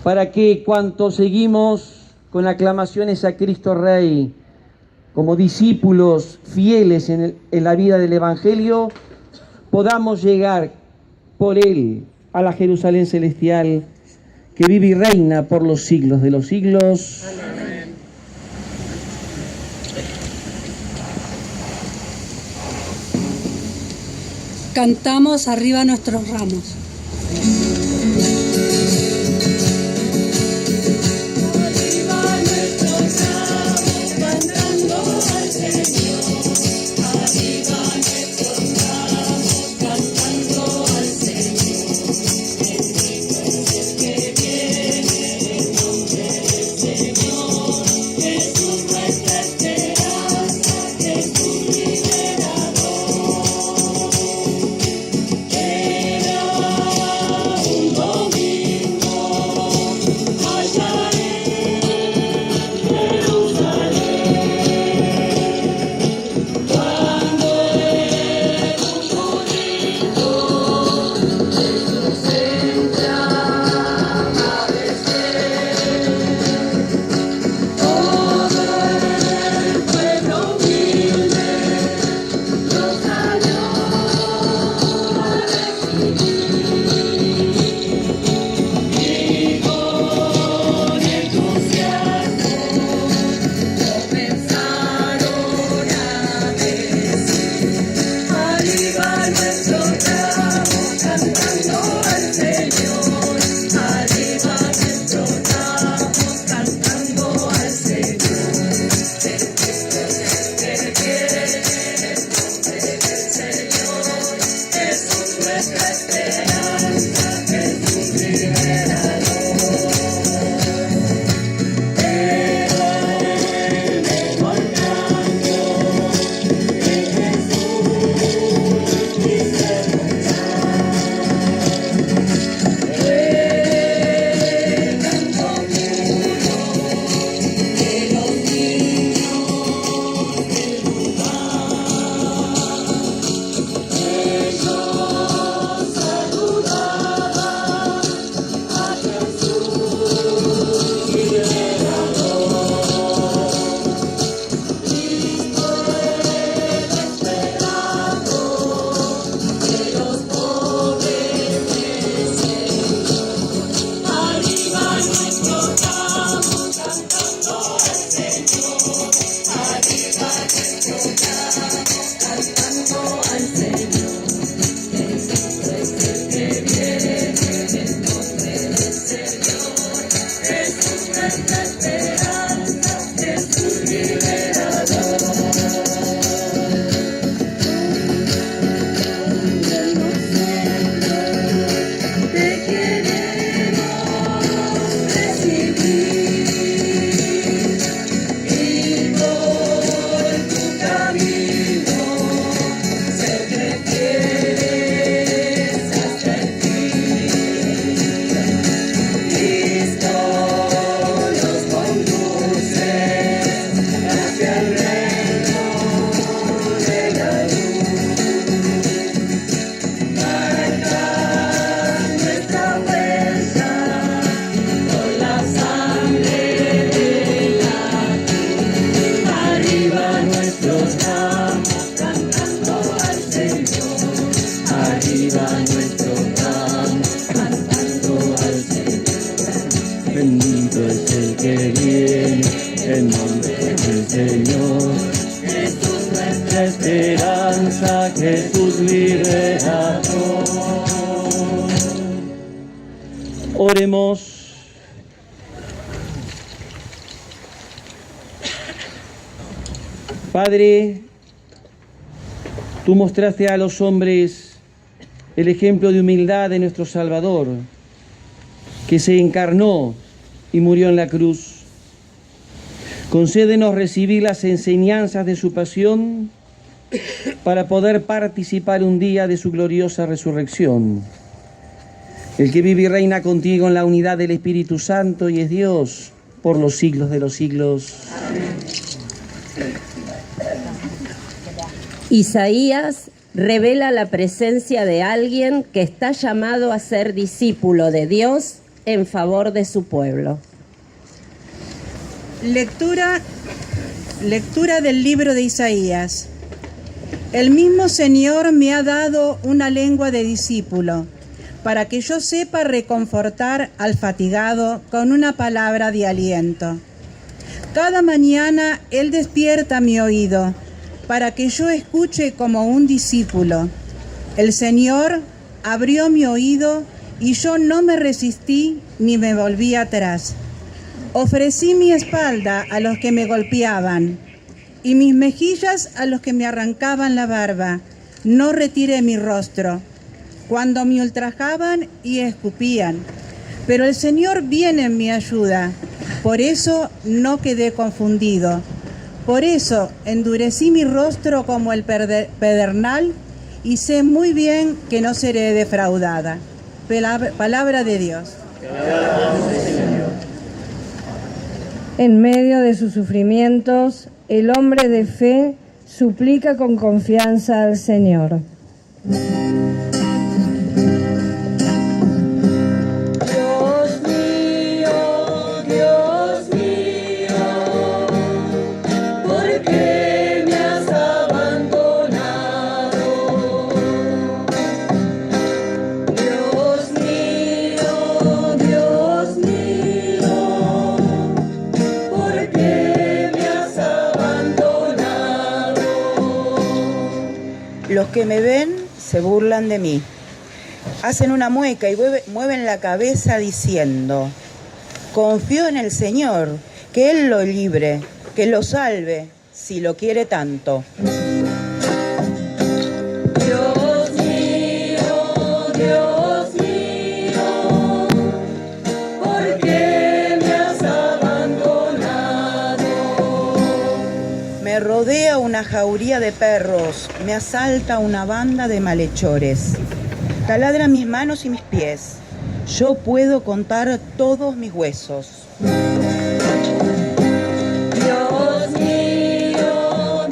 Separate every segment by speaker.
Speaker 1: para que cuantos seguimos con aclamaciones a Cristo Rey, como discípulos fieles en la vida del Evangelio, podamos llegar por Él a la Jerusalén celestial, que vive y reina por los siglos de los siglos. Amén.
Speaker 2: Cantamos arriba nuestros ramos.
Speaker 1: Bendito es el que viene en nombre del Señor. Jesús nuestra esperanza, Jesús liberador. Oremos. Padre, tú mostraste a los hombres el ejemplo de humildad de nuestro Salvador, que se encarnó y murió en la cruz. Concédenos recibir las enseñanzas de su pasión para poder participar un día de su gloriosa resurrección. El que vive y reina contigo en la unidad del Espíritu Santo y es Dios por los siglos de los siglos. Amén.
Speaker 3: Isaías revela la presencia de alguien que está llamado a ser discípulo de Dios en favor de su pueblo.
Speaker 4: Lectura del libro de Isaías. El mismo Señor me ha dado una lengua de discípulo, para que yo sepa reconfortar al fatigado con una palabra de aliento. Cada mañana Él despierta mi oído, para que yo escuche como un discípulo. El Señor abrió mi oído y yo no me resistí ni me volví atrás. Ofrecí mi espalda a los que me golpeaban y mis mejillas a los que me arrancaban la barba. No retiré mi rostro cuando me ultrajaban y escupían. Pero el Señor viene en mi ayuda. Por eso no quedé confundido. Por eso endurecí mi rostro como el pedernal y sé muy bien que no seré defraudada. Palabra de Dios.
Speaker 5: En medio de sus sufrimientos, el hombre de fe suplica con confianza al Señor.
Speaker 6: Los que me ven se burlan de mí. Hacen una mueca y mueven la cabeza diciendo: confío en el Señor, que Él lo libre, que lo salve, si lo quiere tanto. Dios mío, ¿por qué me has abandonado? Me rodea una jauría de perros, me asalta una banda de malhechores. Taladran mis manos y mis pies. Yo puedo contar todos mis huesos. Dios mío,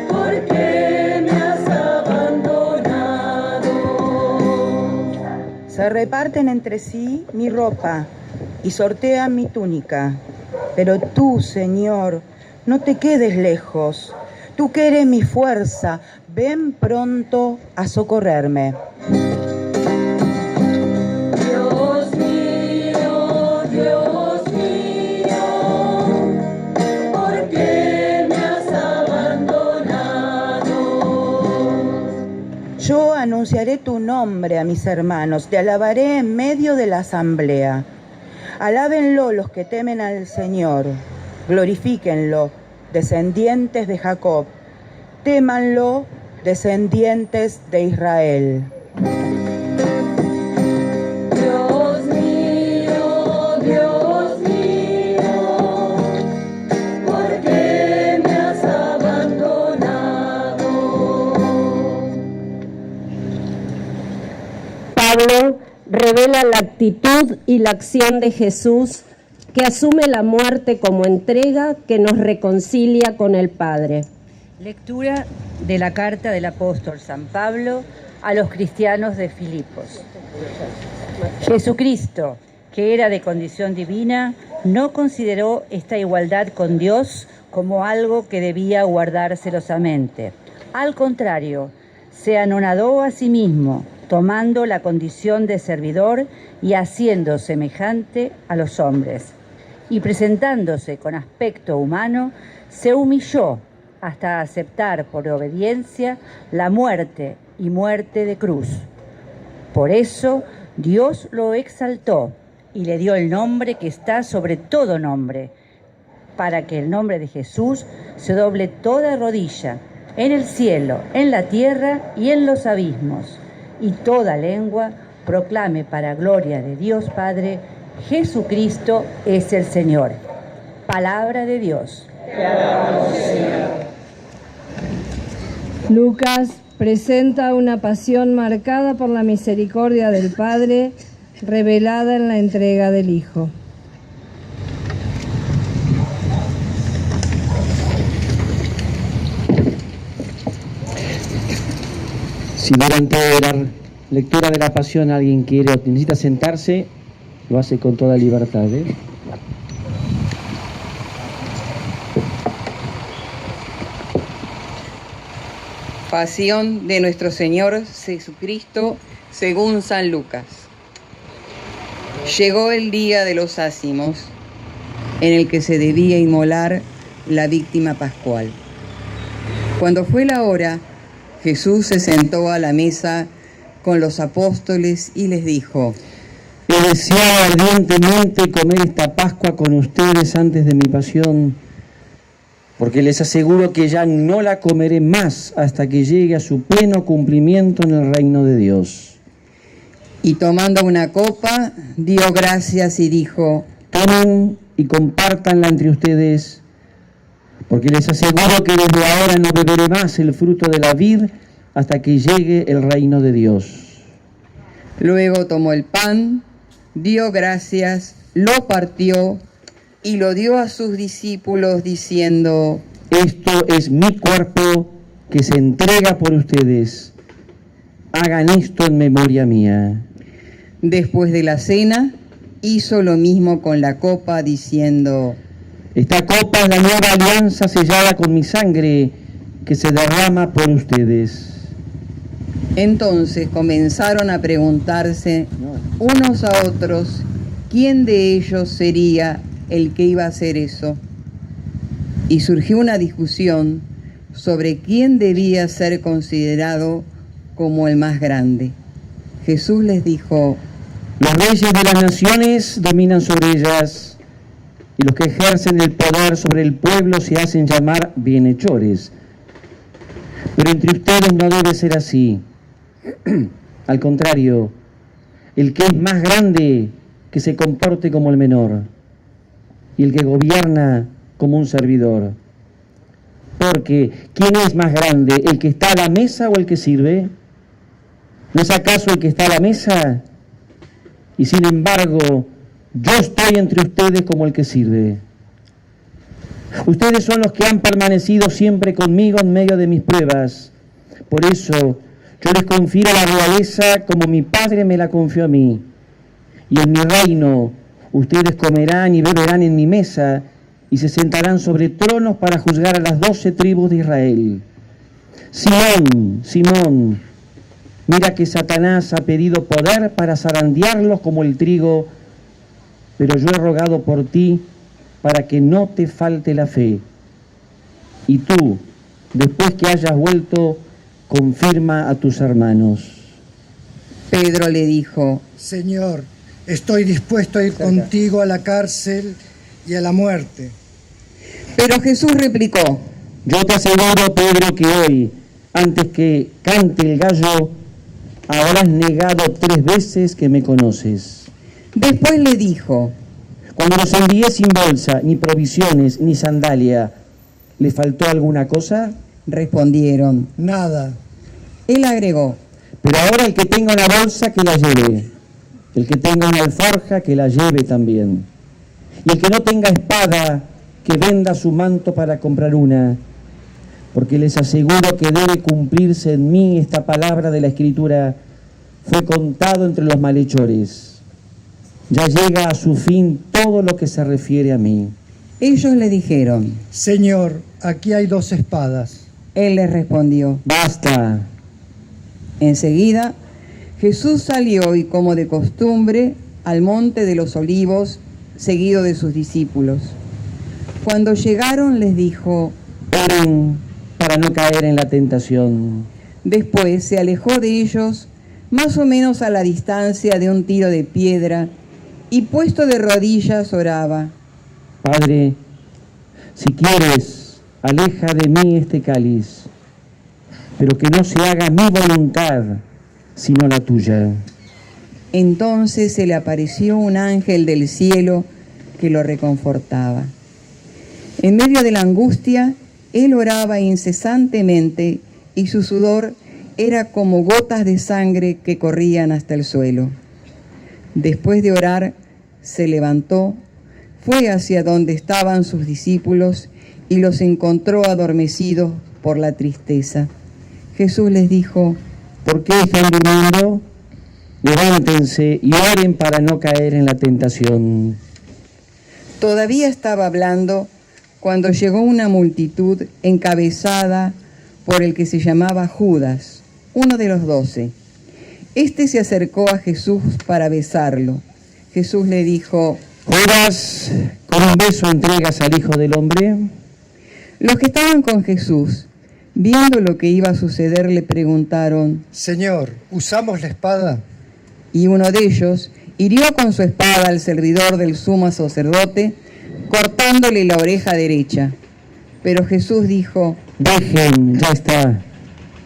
Speaker 6: ¿por qué me has abandonado? Se reparten entre sí mi ropa y sortean mi túnica. Pero tú, Señor, no te quedes lejos. Tú que eres mi fuerza, ven pronto a socorrerme. Dios mío, ¿por qué me has abandonado? Yo anunciaré tu nombre a mis hermanos, te alabaré en medio de la asamblea. Alábenlo los que temen al Señor, glorifíquenlo, descendientes de Jacob, témanlo, descendientes de Israel. Dios mío, ¿por qué me has abandonado?
Speaker 3: Pablo revela la actitud y la acción de Jesús, que asume la muerte como entrega que nos reconcilia con el Padre.
Speaker 7: Lectura de la carta del apóstol San Pablo a los cristianos de Filipos. Jesucristo, que era de condición divina, no consideró esta igualdad con Dios como algo que debía guardar celosamente. Al contrario, se anonadó a sí mismo, tomando la condición de servidor y haciendo semejante a los hombres. Y presentándose con aspecto humano, se humilló hasta aceptar por obediencia la muerte y muerte de cruz. Por eso Dios lo exaltó y le dio el nombre que está sobre todo nombre, para que el nombre de Jesús se doble toda rodilla, en el cielo, en la tierra y en los abismos, y toda lengua proclame para gloria de Dios Padre: Jesucristo es el Señor. Palabra de Dios. Te alabamos, Señor.
Speaker 5: Lucas presenta una pasión marcada por la misericordia del Padre, revelada en la entrega del Hijo.
Speaker 1: Si durante Lectura de la Pasión. ¿Alguien quiere o necesita sentarse? Lo hace con toda libertad, ¿eh?
Speaker 8: Pasión de nuestro Señor Jesucristo según San Lucas. Llegó el día de los ázimos, en el que se debía inmolar la víctima pascual. Cuando fue la hora, Jesús se sentó a la mesa con los apóstoles y les dijo:
Speaker 1: He deseado ardientemente comer esta Pascua con ustedes antes de mi pasión, porque les aseguro que ya no la comeré más hasta que llegue a su pleno cumplimiento en el reino de Dios.
Speaker 8: Y tomando una copa, dio gracias y dijo:
Speaker 1: Tomen y compártanla entre ustedes, porque les aseguro que desde ahora no beberé más el fruto de la vid hasta que llegue el reino de Dios.
Speaker 8: Luego tomó el pan, dio gracias, lo partió y lo dio a sus discípulos diciendo:
Speaker 1: Esto es mi cuerpo que se entrega por ustedes. Hagan esto en memoria mía.
Speaker 8: Después de la cena, hizo lo mismo con la copa diciendo:
Speaker 1: Esta copa es la nueva alianza sellada con mi sangre que se derrama por ustedes.
Speaker 8: Entonces comenzaron a preguntarse unos a otros quién de ellos sería el que iba a hacer eso. Y surgió una discusión sobre quién debía ser considerado como el más grande. Jesús les dijo:
Speaker 1: Los reyes de las naciones dominan sobre ellas, y los que ejercen el poder sobre el pueblo se hacen llamar bienhechores. Pero entre ustedes no debe ser así. Al contrario, el que es más grande, que se comporte como el menor, y el que gobierna como un servidor. Porque, ¿quién es más grande, el que está a la mesa o el que sirve? ¿No es acaso el que está a la mesa? Y sin embargo, yo estoy entre ustedes como el que sirve. Ustedes son los que han permanecido siempre conmigo en medio de mis pruebas. Por eso, yo les confiero la realeza como mi Padre me la confió a mí. Y en mi reino, ustedes comerán y beberán en mi mesa y se sentarán sobre tronos para juzgar a las 12 tribus de Israel. Simón, Simón, mira que Satanás ha pedido poder para zarandearlos como el trigo, pero yo he rogado por ti para que no te falte la fe. Y tú, después que hayas vuelto, confirma a tus hermanos.
Speaker 8: Pedro le dijo:
Speaker 9: Señor, estoy dispuesto a ir contigo a la cárcel y a la muerte.
Speaker 8: Pero Jesús replicó:
Speaker 1: Yo te aseguro, Pedro, que hoy, antes que cante el gallo, habrás negado 3 veces que me conoces.
Speaker 8: Después le dijo:
Speaker 1: Cuando los envié sin bolsa, ni provisiones, ni sandalia, ¿le faltó alguna cosa?
Speaker 8: Respondieron:
Speaker 9: Nada.
Speaker 8: Él agregó:
Speaker 1: Pero ahora el que tenga una bolsa, que la lleve. El que tenga una alforja, que la lleve también. Y el que no tenga espada, que venda su manto para comprar una. Porque les aseguro que debe cumplirse en mí esta palabra de la Escritura: fue contado entre los malhechores. Ya llega a su fin todo lo que se refiere a mí.
Speaker 8: Ellos le dijeron:
Speaker 9: Señor, aquí hay 2 espadas.
Speaker 8: Él les respondió:
Speaker 1: Basta.
Speaker 8: Enseguida, Jesús salió y, como de costumbre, al monte de los Olivos, seguido de sus discípulos. Cuando llegaron, les dijo:
Speaker 1: Oren para no caer en la tentación.
Speaker 8: Después se alejó de ellos, más o menos a la distancia de un tiro de piedra, y puesto de rodillas oraba:
Speaker 1: Padre, si quieres, aleja de mí este cáliz, pero que no se haga mi voluntad, sino la tuya.
Speaker 8: Entonces se le apareció un ángel del cielo que lo reconfortaba. En medio de la angustia, él oraba incesantemente y su sudor era como gotas de sangre que corrían hasta el suelo. Después de orar, se levantó, fue hacia donde estaban sus discípulos y los encontró adormecidos por la tristeza. Jesús les dijo:
Speaker 1: ¿Por qué están durmiendo? Levántense y oren para no caer en la tentación.
Speaker 8: Todavía estaba hablando cuando llegó una multitud encabezada por el que se llamaba Judas, uno de los 12. Este se acercó a Jesús para besarlo. Jesús le dijo:
Speaker 1: Judas, ¿con un beso entregas al Hijo del Hombre?
Speaker 8: Los que estaban con Jesús, viendo lo que iba a suceder, le preguntaron:
Speaker 9: Señor, ¿usamos la espada?
Speaker 8: Y uno de ellos hirió con su espada al servidor del sumo sacerdote, cortándole la oreja derecha. Pero Jesús dijo:
Speaker 1: Dejen, ya está.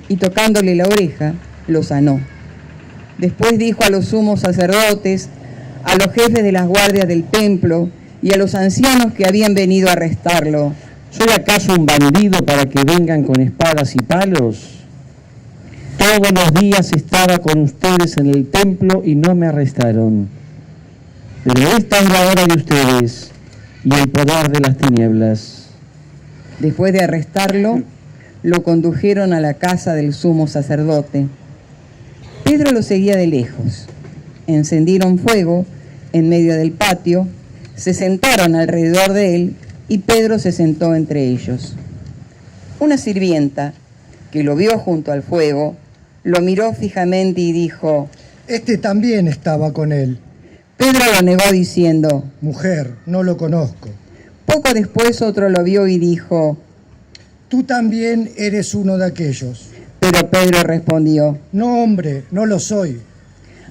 Speaker 8: Y tocándole la oreja, lo sanó. Después dijo a los sumos sacerdotes, a los jefes de las guardias del templo y a los ancianos que habían venido a arrestarlo:
Speaker 1: ¿Soy acaso un bandido para que vengan con espadas y palos? Todos los días estaba con ustedes en el templo y no me arrestaron. Pero esta es la hora de ustedes y el poder de las tinieblas.
Speaker 8: Después de arrestarlo, lo condujeron a la casa del sumo sacerdote. Pedro lo seguía de lejos. Encendieron fuego en medio del patio, se sentaron alrededor de él y Pedro se sentó entre ellos. Una sirvienta, que lo vio junto al fuego, lo miró fijamente y dijo:
Speaker 9: Este también estaba con él.
Speaker 8: Pedro lo negó diciendo:
Speaker 9: Mujer, no lo conozco.
Speaker 8: Poco después otro lo vio y dijo:
Speaker 9: Tú también eres uno de aquellos.
Speaker 8: Pero Pedro respondió:
Speaker 9: No, hombre, no lo soy.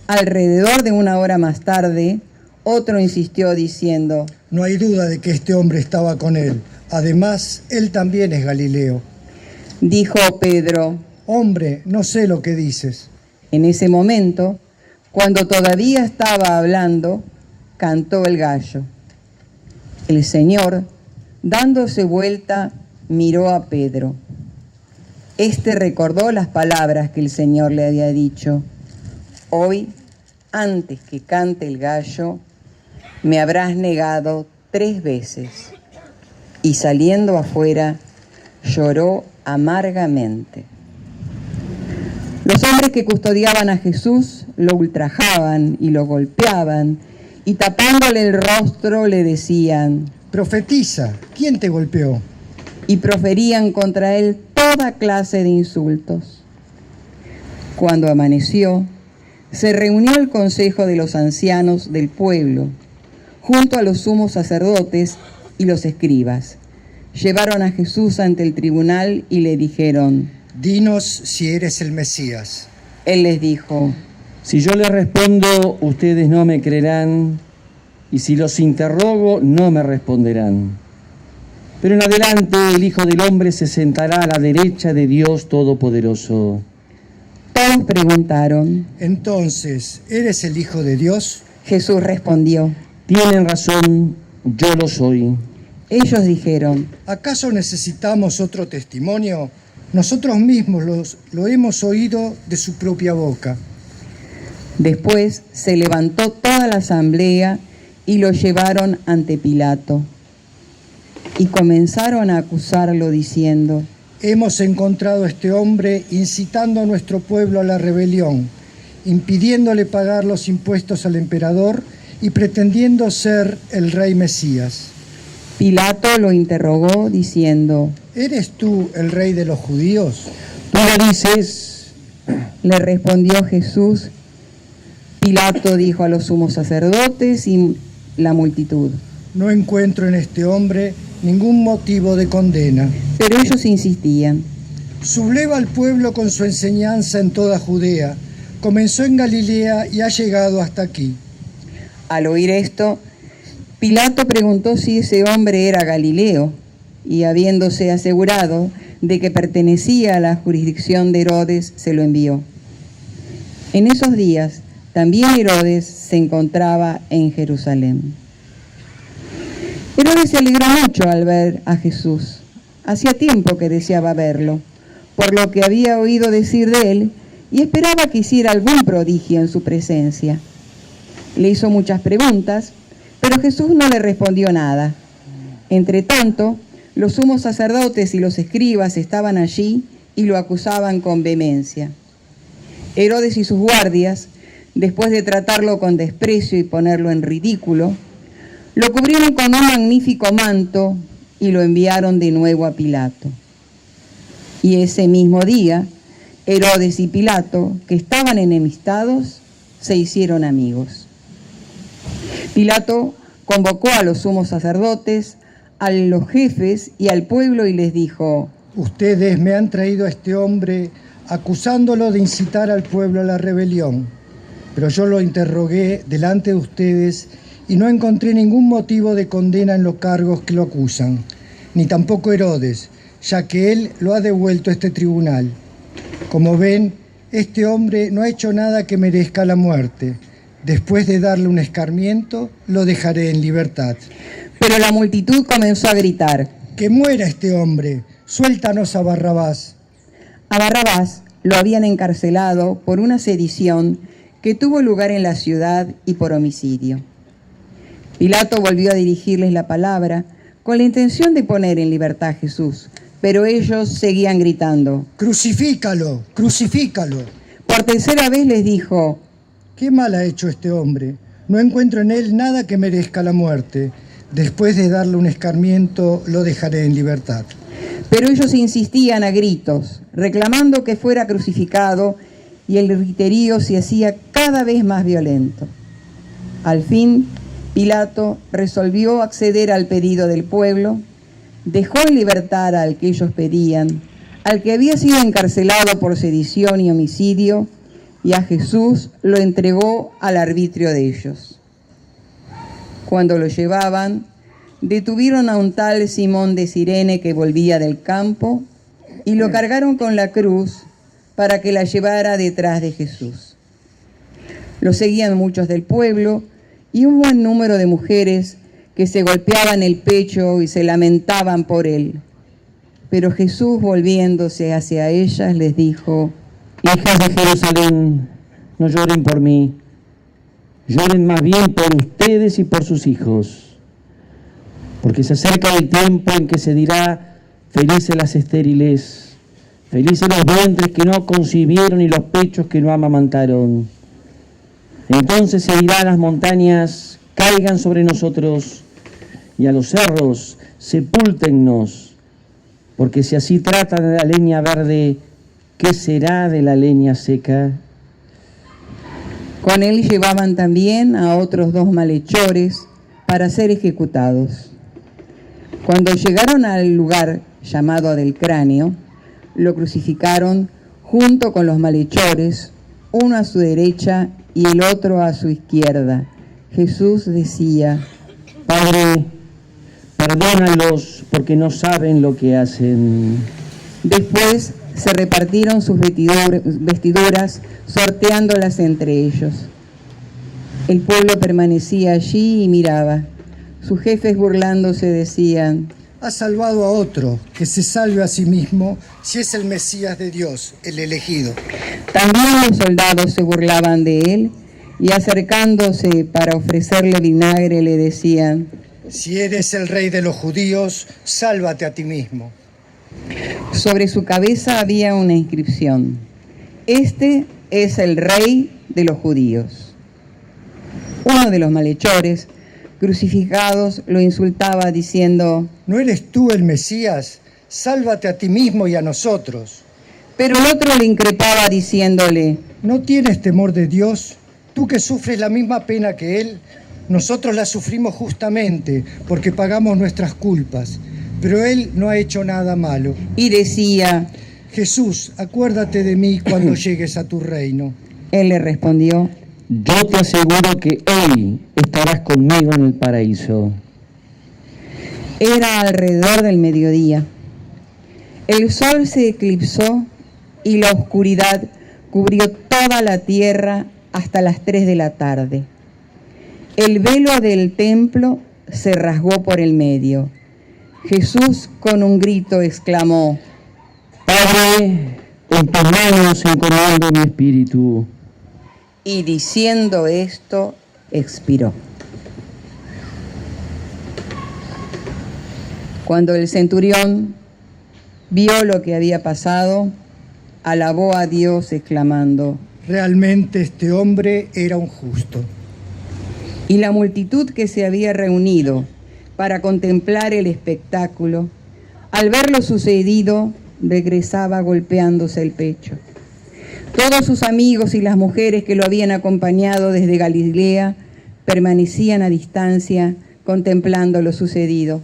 Speaker 8: Alrededor de una hora más tarde, otro insistió diciendo:
Speaker 9: No hay duda de que este hombre estaba con él. Además, él también es Galileo.
Speaker 8: Dijo Pedro:
Speaker 9: Hombre, no sé lo que dices.
Speaker 8: En ese momento, cuando todavía estaba hablando, cantó el gallo. El Señor, dándose vuelta, miró a Pedro. Este recordó las palabras que el Señor le había dicho: Hoy, antes que cante el gallo, me habrás negado 3 veces. Y saliendo afuera, lloró amargamente. Los hombres que custodiaban a Jesús lo ultrajaban y lo golpeaban, y tapándole el rostro le decían:
Speaker 9: Profetiza, ¿quién te golpeó?
Speaker 8: Y proferían contra él toda clase de insultos. Cuando amaneció, se reunió el consejo de los ancianos del pueblo, junto a los sumos sacerdotes y los escribas. Llevaron a Jesús ante el tribunal y le dijeron:
Speaker 9: Dinos si eres el Mesías.
Speaker 8: Él les dijo:
Speaker 1: Si yo les respondo, ustedes no me creerán, y si los interrogo, no me responderán. Pero en adelante el Hijo del Hombre se sentará a la derecha de Dios Todopoderoso.
Speaker 8: Todos preguntaron.
Speaker 9: Entonces, ¿eres el Hijo de Dios?
Speaker 8: Jesús respondió:
Speaker 1: Tienen razón, yo lo soy.
Speaker 8: Ellos dijeron:
Speaker 9: ¿Acaso necesitamos otro testimonio? Nosotros mismos lo hemos oído de su propia boca.
Speaker 8: Después se levantó toda la asamblea y lo llevaron ante Pilato. Y comenzaron a acusarlo diciendo:
Speaker 9: Hemos encontrado a este hombre incitando a nuestro pueblo a la rebelión, impidiéndole pagar los impuestos al emperador y pretendiendo ser el rey Mesías.
Speaker 8: Pilato lo interrogó diciendo:
Speaker 9: ¿Eres tú el rey de los judíos?
Speaker 1: ¿Tú lo dices?
Speaker 8: Le respondió Jesús. Pilato dijo a los sumos sacerdotes y la multitud:
Speaker 9: No encuentro en este hombre ningún motivo de condena.
Speaker 8: Pero ellos insistían.
Speaker 9: Subleva al pueblo con su enseñanza en toda Judea. Comenzó en Galilea y ha llegado hasta aquí.
Speaker 8: Al oír esto, Pilato preguntó si ese hombre era Galileo, y habiéndose asegurado de que pertenecía a la jurisdicción de Herodes, se lo envió. En esos días, también Herodes se encontraba en Jerusalén. Herodes se alegró mucho al ver a Jesús. Hacía tiempo que deseaba verlo, por lo que había oído decir de él, y esperaba que hiciera algún prodigio en su presencia. Le hizo muchas preguntas, pero Jesús no le respondió nada. Entretanto, los sumos sacerdotes y los escribas estaban allí y lo acusaban con vehemencia. Herodes y sus guardias después de tratarlo con desprecio y ponerlo en ridículo, lo cubrieron con un magnífico manto y lo enviaron de nuevo a Pilato. Y ese mismo día, Herodes y Pilato, que estaban enemistados, se hicieron amigos. Pilato convocó a los sumos sacerdotes, a los jefes y al pueblo y les dijo:
Speaker 9: Ustedes me han traído a este hombre acusándolo de incitar al pueblo a la rebelión, pero yo lo interrogué delante de ustedes y no encontré ningún motivo de condena en los cargos que lo acusan, ni tampoco Herodes, ya que él lo ha devuelto a este tribunal. Como ven, este hombre no ha hecho nada que merezca la muerte. Después de darle un escarmiento, lo dejaré en libertad.
Speaker 8: Pero la multitud comenzó a gritar:
Speaker 9: ¡Que muera este hombre! ¡Suéltanos a Barrabás!
Speaker 8: A Barrabás lo habían encarcelado por una sedición que tuvo lugar en la ciudad y por homicidio. Pilato volvió a dirigirles la palabra con la intención de poner en libertad a Jesús, pero ellos seguían gritando:
Speaker 9: ¡Crucifícalo! ¡Crucifícalo!
Speaker 8: Por tercera vez les dijo:
Speaker 9: ¿qué mal ha hecho este hombre? No encuentro en él nada que merezca la muerte. Después de darle un escarmiento, lo dejaré en libertad.
Speaker 8: Pero ellos insistían a gritos, reclamando que fuera crucificado, y el griterío se hacía cada vez más violento. Al fin, Pilato resolvió acceder al pedido del pueblo, dejó en libertad al que ellos pedían, al que había sido encarcelado por sedición y homicidio, y a Jesús lo entregó al arbitrio de ellos. Cuando lo llevaban, detuvieron a un tal Simón de Cirene que volvía del campo y lo cargaron con la cruz para que la llevara detrás de Jesús. Lo seguían muchos del pueblo y un buen número de mujeres que se golpeaban el pecho y se lamentaban por él. Pero Jesús, volviéndose hacia ellas, les dijo:
Speaker 1: hijas de Jerusalén, no lloren por mí, lloren más bien por ustedes y por sus hijos, porque se acerca el tiempo en que se dirá: felices las estériles, felices los vientres que no concibieron y los pechos que no amamantaron. Entonces se dirá a las montañas: caigan sobre nosotros, y a los cerros: sepúltennos, porque si así tratan de la leña verde, ¿qué será de la leña seca?
Speaker 8: Con él llevaban también a otros 2 malhechores para ser ejecutados. Cuando llegaron al lugar llamado del Cráneo, lo crucificaron junto con los malhechores, uno a su derecha y el otro a su izquierda. Jesús decía:
Speaker 1: Padre, perdónalos porque no saben lo que hacen.
Speaker 8: Después se repartieron sus vestiduras, sorteándolas entre ellos. El pueblo permanecía allí y miraba. Sus jefes, burlándose, decían:
Speaker 9: ha salvado a otro, que se salve a sí mismo, si es el Mesías de Dios, el elegido.
Speaker 8: También los soldados se burlaban de él y, acercándose para ofrecerle vinagre, le decían:
Speaker 9: si eres el rey de los judíos, sálvate a ti mismo.
Speaker 8: Sobre su cabeza había una inscripción: este es el rey de los judíos. Uno de los malhechores crucificados lo insultaba diciendo:
Speaker 9: ¿no eres tú el Mesías? Sálvate a ti mismo y a nosotros.
Speaker 8: Pero el otro le increpaba diciéndole:
Speaker 9: ¿no tienes temor de Dios? Tú que sufres la misma pena que Él. Nosotros la sufrimos justamente porque pagamos nuestras culpas, pero Él no ha hecho nada malo.
Speaker 8: Y decía:
Speaker 9: Jesús, acuérdate de mí cuando llegues a tu reino.
Speaker 8: Él le respondió:
Speaker 1: yo te aseguro que hoy estarás conmigo en el paraíso.
Speaker 8: Era alrededor del mediodía. El sol se eclipsó y la oscuridad cubrió toda la tierra hasta las 3 de la tarde. El velo del templo se rasgó por el medio. Jesús con un grito exclamó:
Speaker 1: Padre, en tus manos encomiendo mi espíritu.
Speaker 8: Y diciendo esto, expiró. Cuando el centurión vio lo que había pasado, alabó a Dios exclamando:
Speaker 9: Realmente este hombre era un justo.
Speaker 8: Y la multitud que se había reunido para contemplar el espectáculo, al ver lo sucedido, regresaba golpeándose el pecho. Todos sus amigos y las mujeres que lo habían acompañado desde Galilea permanecían a distancia contemplando lo sucedido.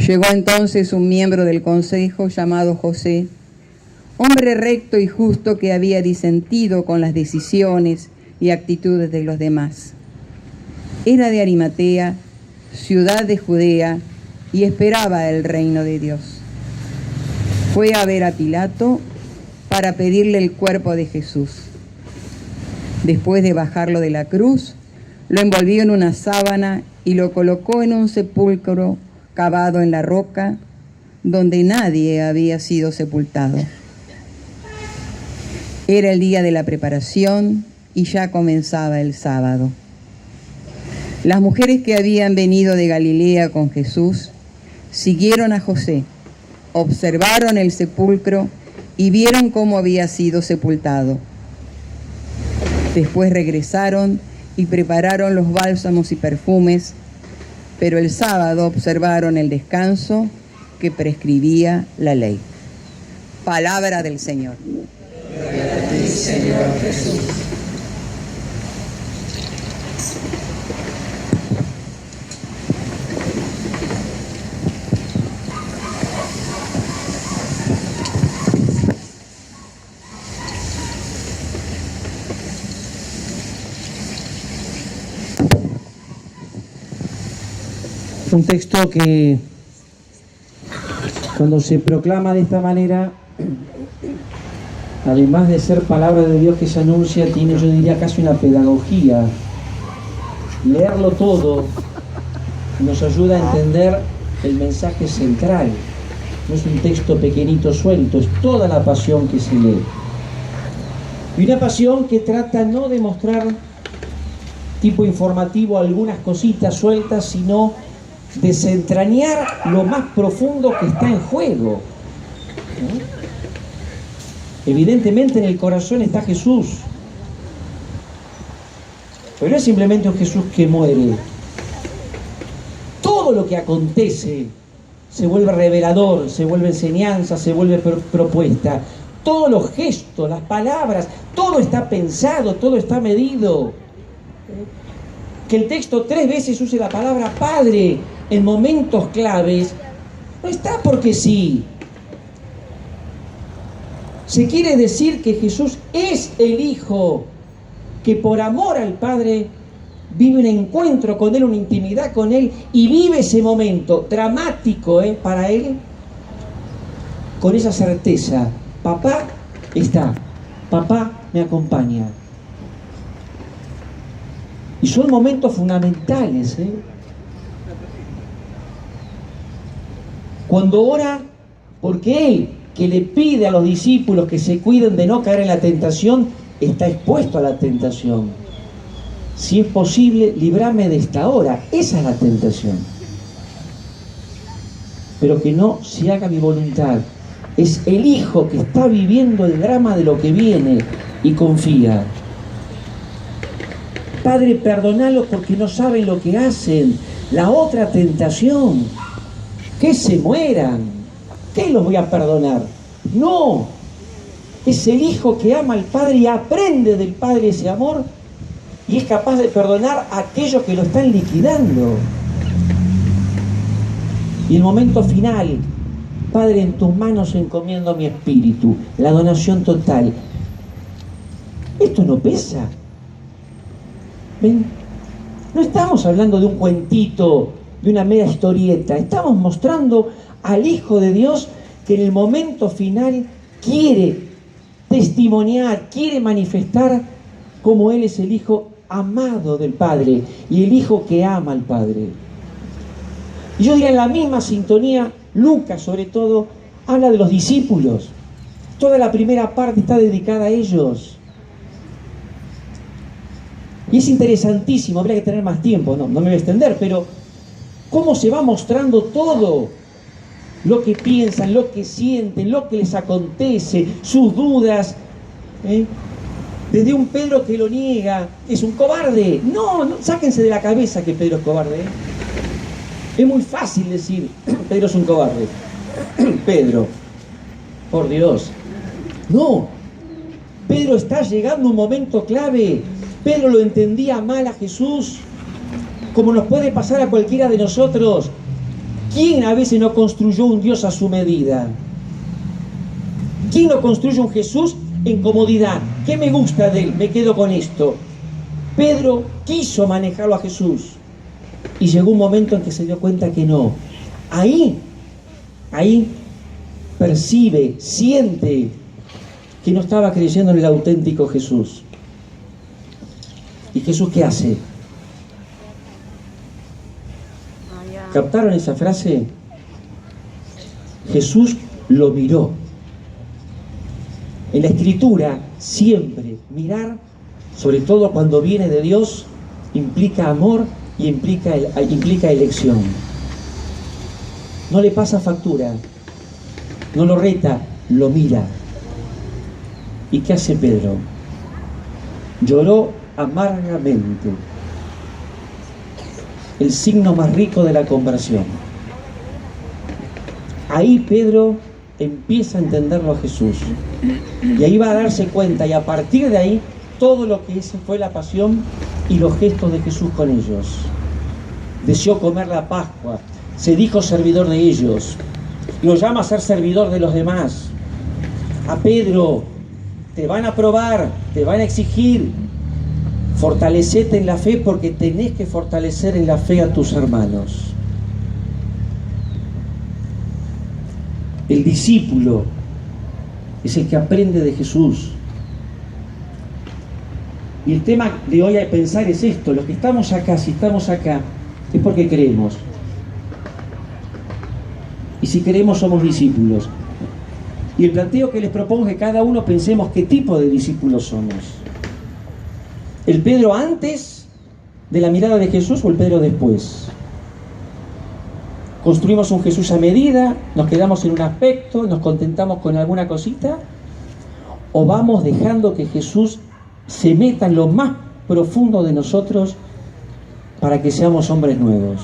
Speaker 8: Llegó entonces un miembro del consejo llamado José, hombre recto y justo que había disentido con las decisiones y actitudes de los demás. Era de Arimatea, ciudad de Judea, y esperaba el reino de Dios. Fue a ver a Pilato para pedirle el cuerpo de Jesús. Después de bajarlo de la cruz, lo envolvió en una sábana y lo colocó en un sepulcro cavado en la roca, donde nadie había sido sepultado. Era el día de la preparación y ya comenzaba el sábado. Las mujeres que habían venido de Galilea con Jesús siguieron a José, observaron el sepulcro y vieron cómo había sido sepultado. Después regresaron y prepararon los bálsamos y perfumes, pero el sábado observaron el descanso que prescribía la ley. Palabra del Señor.
Speaker 10: Gloria a ti, Señor Jesús.
Speaker 1: Un texto que cuando se proclama de esta manera, además de ser palabra de Dios que se anuncia, tiene, yo diría, casi una pedagogía. Leerlo todo nos ayuda a entender el mensaje central. No es un texto pequeñito suelto, es toda la pasión que se lee. Y una pasión que trata no de mostrar tipo informativo algunas cositas sueltas, sino desentrañar lo más profundo que está en juego. Evidentemente en el corazón está Jesús, pero no es simplemente un Jesús que muere. Todo lo que acontece se vuelve revelador, se vuelve enseñanza, se vuelve propuesta. Todos los gestos, las palabras, todo está pensado, todo está medido. Que el texto 3 veces use la palabra Padre en momentos claves, no está porque sí. Se quiere decir que Jesús es el Hijo, que por amor al Padre vive un encuentro con Él, una intimidad con Él, y vive ese momento dramático para Él, con esa certeza: papá está, papá me acompaña. Y son momentos fundamentales. Cuando ora, porque Él, que le pide a los discípulos que se cuiden de no caer en la tentación, está expuesto a la tentación. Si es posible, líbrame de esta hora. Esa es la tentación. Pero que no se haga mi voluntad. Es el Hijo que está viviendo el drama de lo que viene y confía. Padre, perdonalos porque no saben lo que hacen. La otra tentación, que se mueran. ¿Qué los voy a perdonar? No. Es el Hijo que ama al Padre y aprende del Padre ese amor y es capaz de perdonar a aquellos que lo están liquidando. Y el momento final: Padre, en tus manos encomiendo mi espíritu, la donación total. Esto no pesa. ¿Ven? No estamos hablando de un cuentito, de una mera historieta. Estamos mostrando al Hijo de Dios que en el momento final quiere testimoniar, quiere manifestar cómo Él es el Hijo amado del Padre y el Hijo que ama al Padre. Y yo diría, en la misma sintonía, Lucas sobre todo habla de los discípulos. Toda la primera parte está dedicada a ellos. Y es interesantísimo, habría que tener más tiempo, no me voy a extender, pero cómo se va mostrando todo lo que piensan, lo que sienten, lo que les acontece, sus dudas, Desde un Pedro que lo niega, es un cobarde. No, sáquense de la cabeza que Pedro es cobarde. Es muy fácil decir, Pedro es un cobarde. Pedro, por Dios. No, Pedro está llegando a un momento clave. Pedro lo entendía mal a Jesús, como nos puede pasar a cualquiera de nosotros. ¿Quién a veces no construyó un Dios a su medida? ¿Quién no construye un Jesús en comodidad? ¿Qué me gusta de él? Me quedo con esto. Pedro quiso manejarlo a Jesús y llegó un momento en que se dio cuenta que no. Ahí percibe, siente que no estaba creyendo en el auténtico Jesús. ¿Y Jesús qué hace? ¿Captaron esa frase? Jesús lo miró. En la Escritura, siempre mirar, sobre todo cuando viene de Dios, implica amor y implica elección. No le pasa factura, no lo reta, lo mira. ¿Y qué hace Pedro? Lloró amargamente. El signo más rico de la conversión. Ahí Pedro empieza a entenderlo a Jesús. Y ahí va a darse cuenta, y a partir de ahí, todo lo que fue la pasión y los gestos de Jesús con ellos. Deseó comer la Pascua, se dijo servidor de ellos, lo llama a ser servidor de los demás. A Pedro, te van a probar, te van a exigir, fortalecete en la fe porque tenés que fortalecer en la fe a tus hermanos. El discípulo es el que aprende de Jesús. Y el tema de hoy a pensar es esto: los que estamos acá, si estamos acá, es porque creemos. Y si creemos, somos discípulos. Y el planteo que les propongo es que cada uno pensemos qué tipo de discípulos somos. ¿El Pedro antes de la mirada de Jesús o el Pedro después? ¿Construimos un Jesús a medida? ¿Nos quedamos en un aspecto? ¿Nos contentamos con alguna cosita? ¿O vamos dejando que Jesús se meta en lo más profundo de nosotros para que seamos hombres nuevos?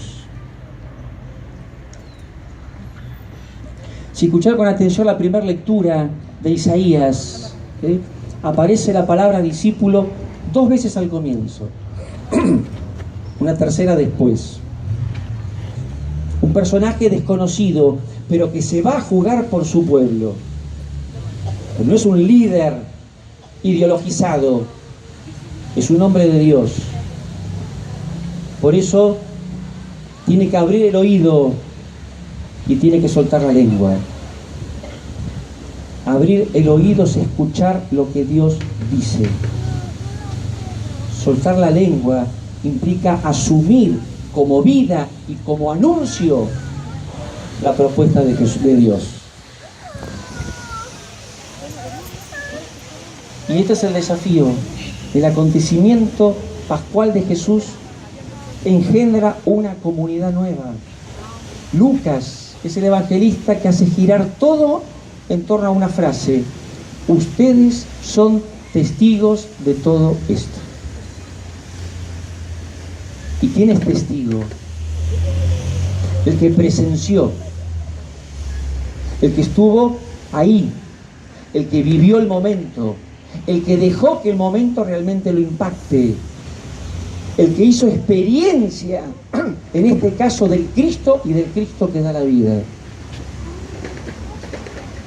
Speaker 1: Si escuchar con atención la primera lectura de Isaías, aparece la palabra discípulo 2 veces al comienzo, una tercera después. Un personaje desconocido, pero que se va a jugar por su pueblo. No es un líder ideologizado, es un hombre de Dios. Por eso tiene que abrir el oído y tiene que soltar la lengua. Abrir el oído es escuchar lo que Dios dice. Soltar la lengua implica asumir como vida y como anuncio la propuesta de Dios. Y este es el desafío. El acontecimiento pascual de Jesús engendra una comunidad nueva. Lucas es el evangelista que hace girar todo en torno a una frase: ustedes son testigos de todo esto. ¿Y quién es testigo? El que presenció, el que estuvo ahí, el que vivió el momento, el que dejó que el momento realmente lo impacte, el que hizo experiencia, en este caso del Cristo y del Cristo que da la vida.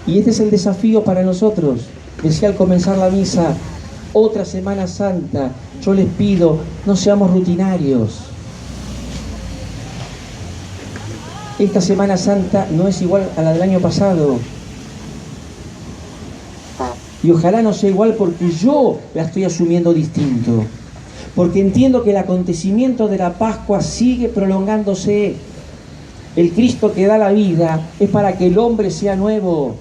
Speaker 1: Y este es el desafío para nosotros. Decía al comenzar la misa, otra Semana Santa. Yo les pido, no seamos rutinarios. Esta Semana Santa no es igual a la del año pasado. Y ojalá no sea igual porque yo la estoy asumiendo distinto. Porque entiendo que el acontecimiento de la Pascua sigue prolongándose. El Cristo que da la vida es para que el hombre sea nuevo.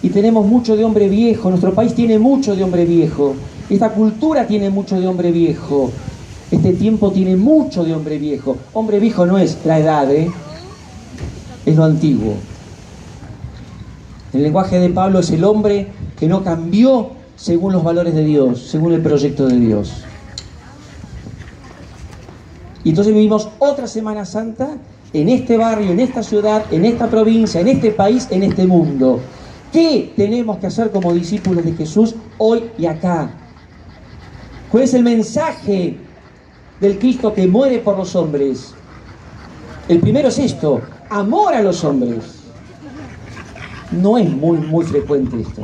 Speaker 1: Y tenemos mucho de hombre viejo. Nuestro país tiene mucho de hombre viejo. Esta cultura tiene mucho de hombre viejo. Este tiempo tiene mucho de hombre viejo. Hombre viejo no es la edad, es lo antiguo. El lenguaje de Pablo es el hombre que no cambió según los valores de Dios, según el proyecto de Dios. Y entonces vivimos otra Semana Santa en este barrio, en esta ciudad, en esta provincia, en este país, en este mundo. ¿Qué tenemos que hacer como discípulos de Jesús hoy y acá? ¿Cuál es el mensaje del Cristo que muere por los hombres? El primero es esto: amor a los hombres. No es muy frecuente esto.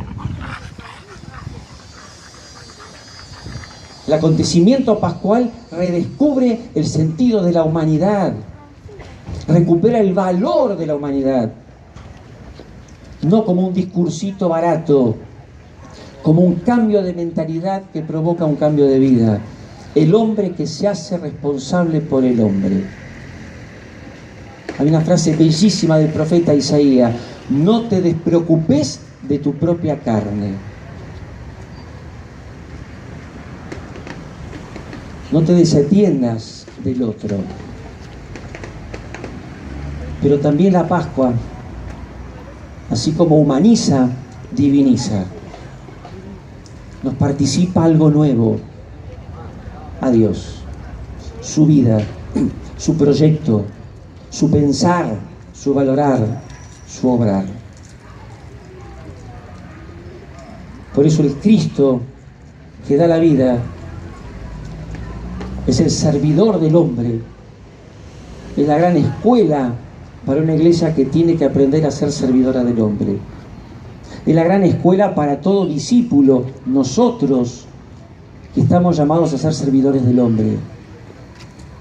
Speaker 1: El acontecimiento pascual redescubre el sentido de la humanidad, recupera el valor de la humanidad, no como un discursito barato, como un cambio de mentalidad que provoca un cambio de vida. El hombre que se hace responsable por el hombre. Hay una frase bellísima del profeta Isaías: no te despreocupes de tu propia carne. No te desatiendas del otro. Pero también la Pascua, así como humaniza, diviniza. Nos participa algo nuevo a Dios. Su vida, su proyecto, su pensar, su valorar, su obrar. Por eso el Cristo que da la vida es el servidor del hombre. Es la gran escuela para una iglesia que tiene que aprender a ser servidora del hombre. Es la gran escuela para todo discípulo, nosotros que estamos llamados a ser servidores del hombre,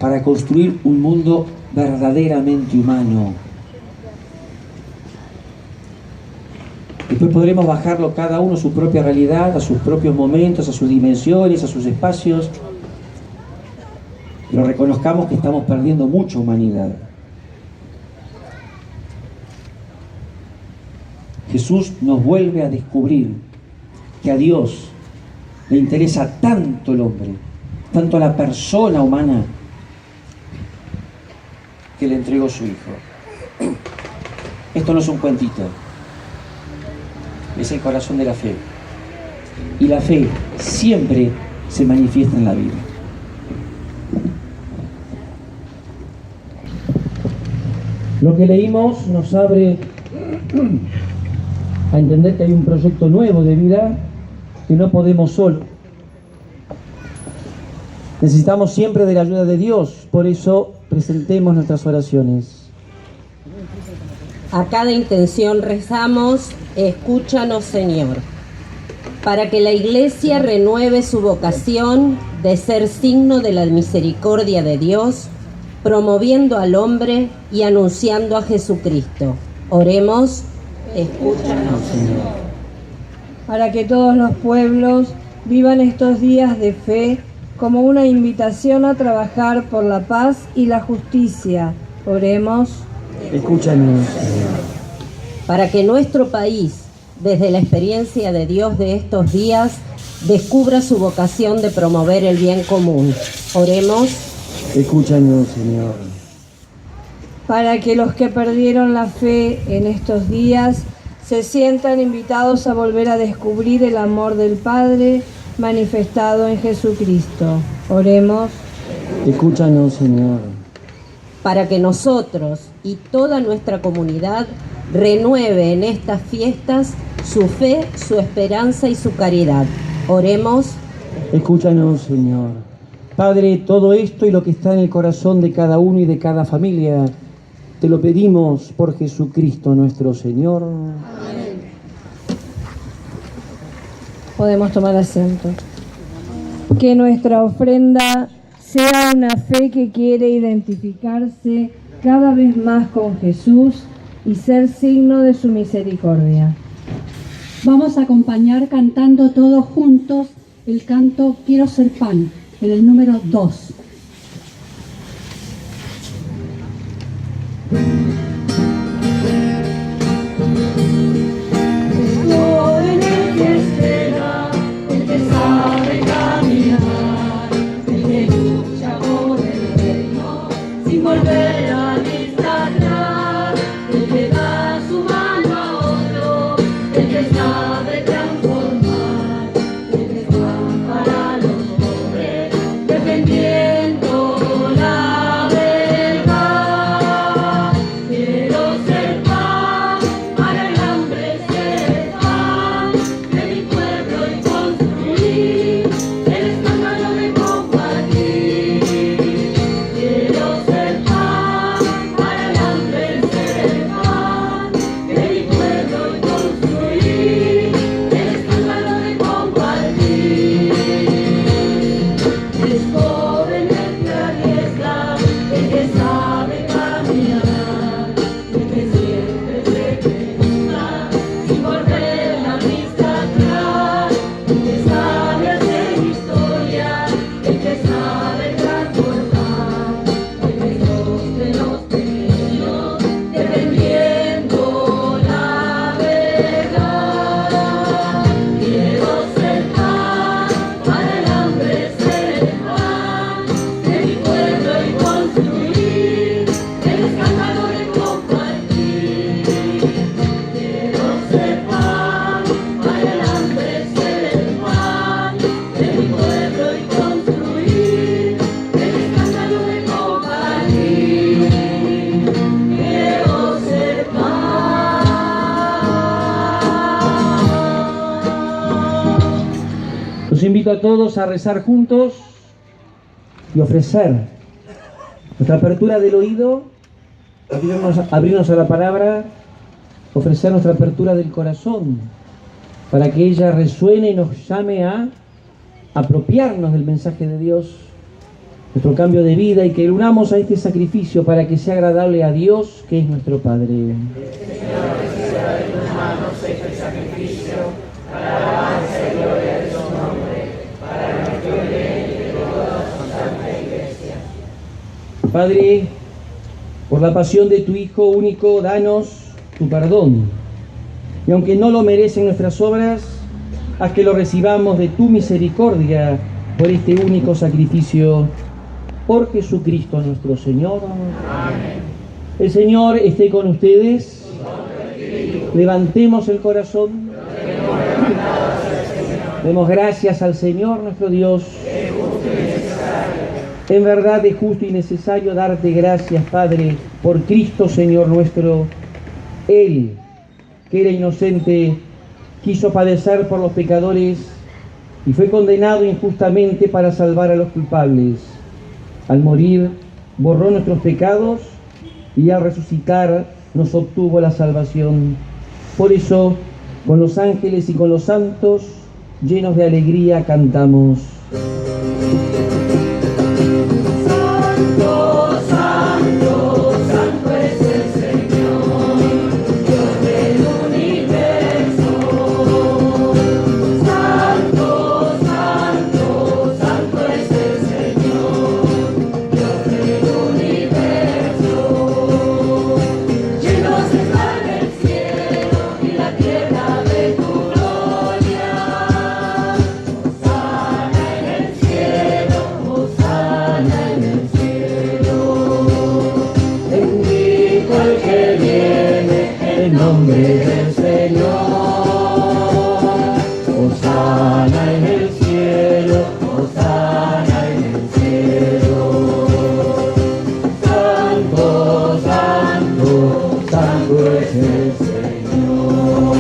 Speaker 1: para construir un mundo verdaderamente humano. Después podremos bajarlo cada uno a su propia realidad, a sus propios momentos, a sus dimensiones, a sus espacios. Pero reconozcamos que estamos perdiendo mucha humanidad. Jesús nos vuelve a descubrir que a Dios le interesa tanto el hombre, tanto a la persona humana, que le entregó su Hijo. Esto no es un cuentito, es el corazón de la fe. Y la fe siempre se manifiesta en la vida. Lo que leímos nos abre a entender que hay un proyecto nuevo de vida que no podemos solo. Necesitamos siempre de la ayuda de Dios, por eso presentemos nuestras oraciones.
Speaker 3: A cada intención rezamos: escúchanos, Señor, para que la Iglesia renueve su vocación de ser signo de la misericordia de Dios, promoviendo al hombre y anunciando a Jesucristo. Oremos: escúchanos, Señor.
Speaker 5: Para que todos los pueblos vivan estos días de fe como una invitación a trabajar por la paz y la justicia. Oremos:
Speaker 1: escúchanos, Señor.
Speaker 3: Para que nuestro país, desde la experiencia de Dios de estos días, descubra su vocación de promover el bien común. Oremos:
Speaker 1: escúchanos, Señor.
Speaker 5: Para que los que perdieron la fe en estos días se sientan invitados a volver a descubrir el amor del Padre manifestado en Jesucristo. Oremos:
Speaker 1: escúchanos, Señor.
Speaker 3: Para que nosotros y toda nuestra comunidad renueve en estas fiestas su fe, su esperanza y su caridad. Oremos:
Speaker 1: escúchanos, Señor. Padre, todo esto y lo que está en el corazón de cada uno y de cada familia, te lo pedimos por Jesucristo nuestro Señor.
Speaker 5: Amén. Podemos tomar asiento. Que nuestra ofrenda sea una fe que quiere identificarse cada vez más con Jesús y ser signo de su misericordia.
Speaker 2: Vamos a acompañar cantando todos juntos el canto Quiero ser pan, en el número 2.
Speaker 11: Volver la vista atrás, el que da su mano a otro, el que sabe transformar
Speaker 1: a todos a rezar juntos y ofrecer nuestra apertura del oído, abrirnos a la palabra, ofrecer nuestra apertura del corazón, para que ella resuene y nos llame a apropiarnos del mensaje de Dios, nuestro cambio de vida, y que unamos a este sacrificio para que sea agradable a Dios, que es nuestro Padre.
Speaker 11: Señor, reciba de tus manos este sacrificio, para alabanza y gloria de su nombre, para nuestro bien y de toda su santa Iglesia.
Speaker 1: Padre, por la pasión de tu Hijo único, danos tu perdón. Y aunque no lo merecen nuestras obras, haz que lo recibamos de tu misericordia por este único sacrificio. Por Jesucristo nuestro Señor.
Speaker 11: Amén.
Speaker 1: El Señor esté con ustedes. Levantemos el corazón. Demos gracias al Señor nuestro Dios. En verdad es justo y necesario darte gracias, Padre, por Cristo Señor nuestro. Él, que era inocente, quiso padecer por los pecadores y fue condenado injustamente para salvar a los culpables. Al morir, borró nuestros pecados y al resucitar nos obtuvo la salvación. Por eso, con los ángeles y con los santos, llenos de alegría, cantamos.
Speaker 11: Santo, santo, santo es el Señor, Dios del universo. Santo, santo, santo es el Señor, Dios del universo. Llenos están el cielo y la tierra de tu gloria. Hosana en el cielo, hosana en el cielo. Bendito el que viene en nombre del Señor. Hosana en el cielo, hosana en el cielo. Santo, santo, santo es el Señor.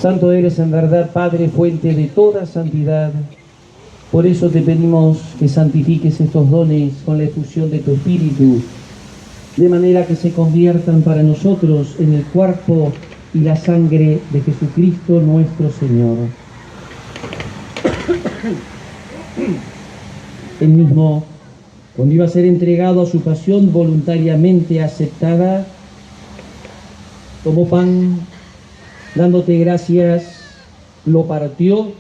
Speaker 1: Santo eres en verdad, Padre, fuente de toda santidad. Por eso te pedimos que santifiques estos dones con la efusión de tu Espíritu, de manera que se conviertan para nosotros en el cuerpo y la sangre de Jesucristo nuestro Señor. Él mismo, cuando iba a ser entregado a su pasión voluntariamente aceptada, tomó pan, dándote gracias, lo partió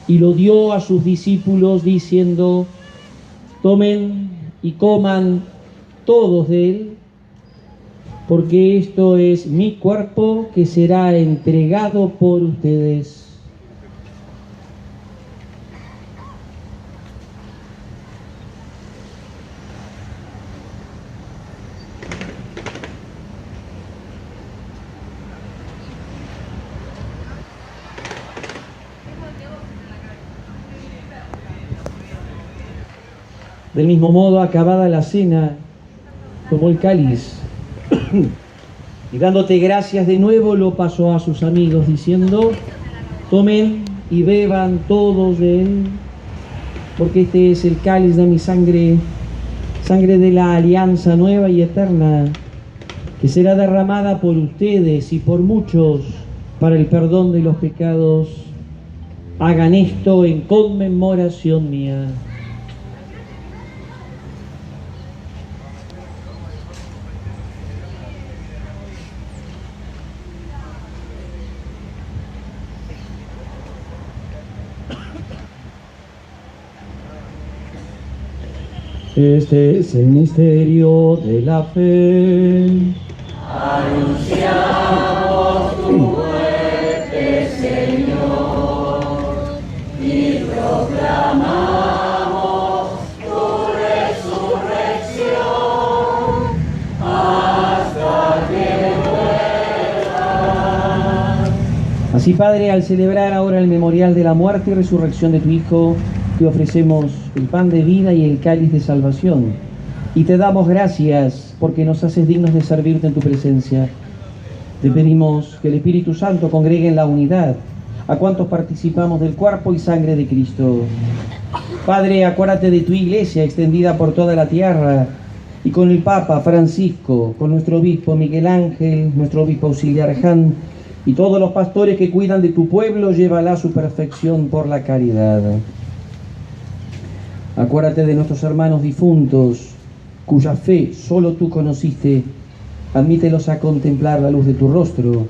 Speaker 1: y lo dio a sus discípulos diciendo: tomen y coman todos de él, porque esto es mi cuerpo que será entregado por ustedes. Del mismo modo, acabada la cena, tomó el cáliz y dándote gracias de nuevo lo pasó a sus amigos diciendo: tomen y beban todos de él, porque este es el cáliz de mi sangre, sangre de la alianza nueva y eterna, que será derramada por ustedes y por muchos para el perdón de los pecados. Hagan esto en conmemoración mía. Este es el misterio de la fe.
Speaker 11: Anunciamos tu muerte, Señor, y proclamamos tu resurrección hasta que vuelvas.
Speaker 1: Así, Padre, al celebrar ahora el memorial de la muerte y resurrección de tu Hijo, te ofrecemos el pan de vida y el cáliz de salvación, y te damos gracias porque nos haces dignos de servirte en tu presencia. Te pedimos que el Espíritu Santo congregue en la unidad a cuantos participamos del cuerpo y sangre de Cristo. Padre, acuérdate de tu iglesia extendida por toda la tierra, y con el Papa Francisco, con nuestro obispo Miguel Ángel, nuestro obispo auxiliar Jan, y todos los pastores que cuidan de tu pueblo, llévala a su perfección por la caridad. Acuérdate de nuestros hermanos difuntos, cuya fe solo tú conociste, admítelos a contemplar la luz de tu rostro.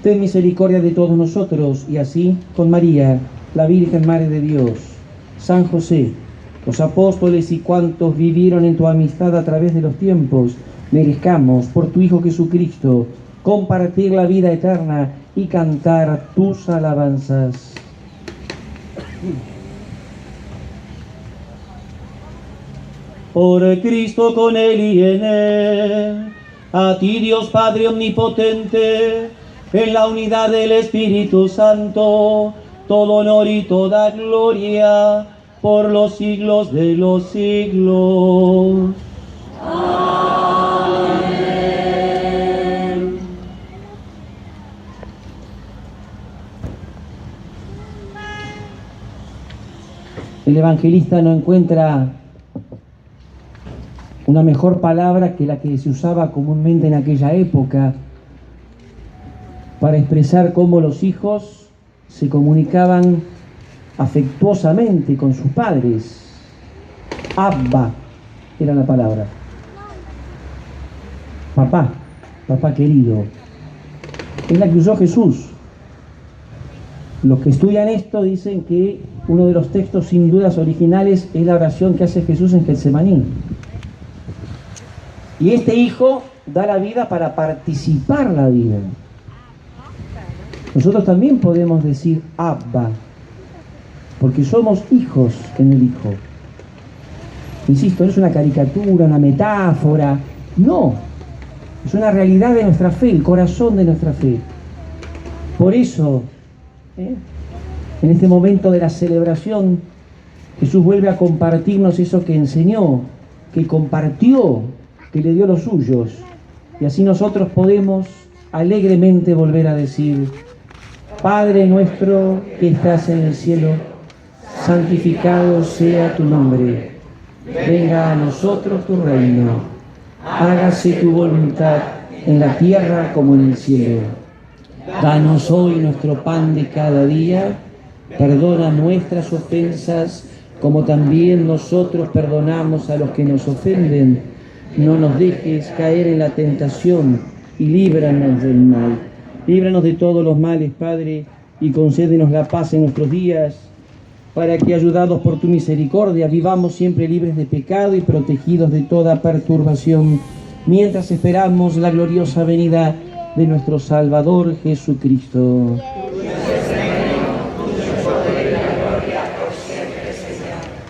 Speaker 1: Ten misericordia de todos nosotros, y así, con María, la Virgen Madre de Dios, San José, los apóstoles y cuantos vivieron en tu amistad a través de los tiempos, merezcamos, por tu Hijo Jesucristo, compartir la vida eterna y cantar tus alabanzas. Por Cristo, con Él y en Él, a ti Dios Padre Omnipotente, en la unidad del Espíritu Santo, todo honor y toda gloria, por los siglos de los siglos. Amén. El evangelista no encuentra una mejor palabra que la que se usaba comúnmente en aquella época para expresar cómo los hijos se comunicaban afectuosamente con sus padres. Abba era la palabra. Papá, papá querido. Es la que usó Jesús. Los que estudian esto dicen que uno de los textos sin dudas originales es la oración que hace Jesús en Getsemaní. Y este hijo da la vida para participar la vida. Nosotros también podemos decir Abba, porque somos hijos en el Hijo. Insisto, no es una caricatura, una metáfora, no, es una realidad de nuestra fe, el corazón de nuestra fe. Por eso, en este momento de la celebración, Jesús vuelve a compartirnos eso que enseñó, que compartió, que le dio los suyos, y así nosotros podemos alegremente volver a decir: Padre nuestro que estás en el cielo, santificado sea tu nombre, venga a nosotros tu reino, hágase tu voluntad en la tierra como en el cielo. Danos hoy nuestro pan de cada día, perdona nuestras ofensas como también nosotros perdonamos a los que nos ofenden. No nos dejes caer en la tentación y líbranos del mal. Líbranos de todos los males, Padre, y concédenos la paz en nuestros días, para que, ayudados por tu misericordia, vivamos siempre libres de pecado y protegidos de toda perturbación, mientras esperamos la gloriosa venida de nuestro Salvador Jesucristo.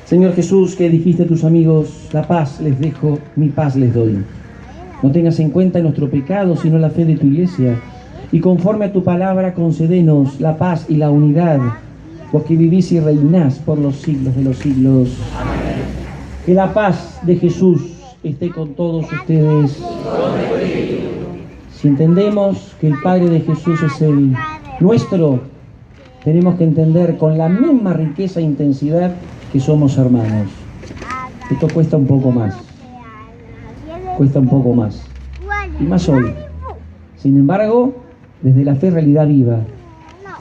Speaker 1: Señor Jesús, que dijiste a tus amigos: la paz les dejo, mi paz les doy. No tengas en cuenta nuestro pecado, sino la fe de tu iglesia. Y conforme a tu palabra, concédenos la paz y la unidad, vos que vivís y reinás por los siglos de los siglos. Amén. Que la paz de Jesús esté con todos ustedes. Si entendemos que el Padre de Jesús es el nuestro, tenemos que entender con la misma riqueza e intensidad que somos hermanos. Esto cuesta un poco más. Cuesta un poco más. Y más hoy. Sin embargo, desde la fe realidad viva,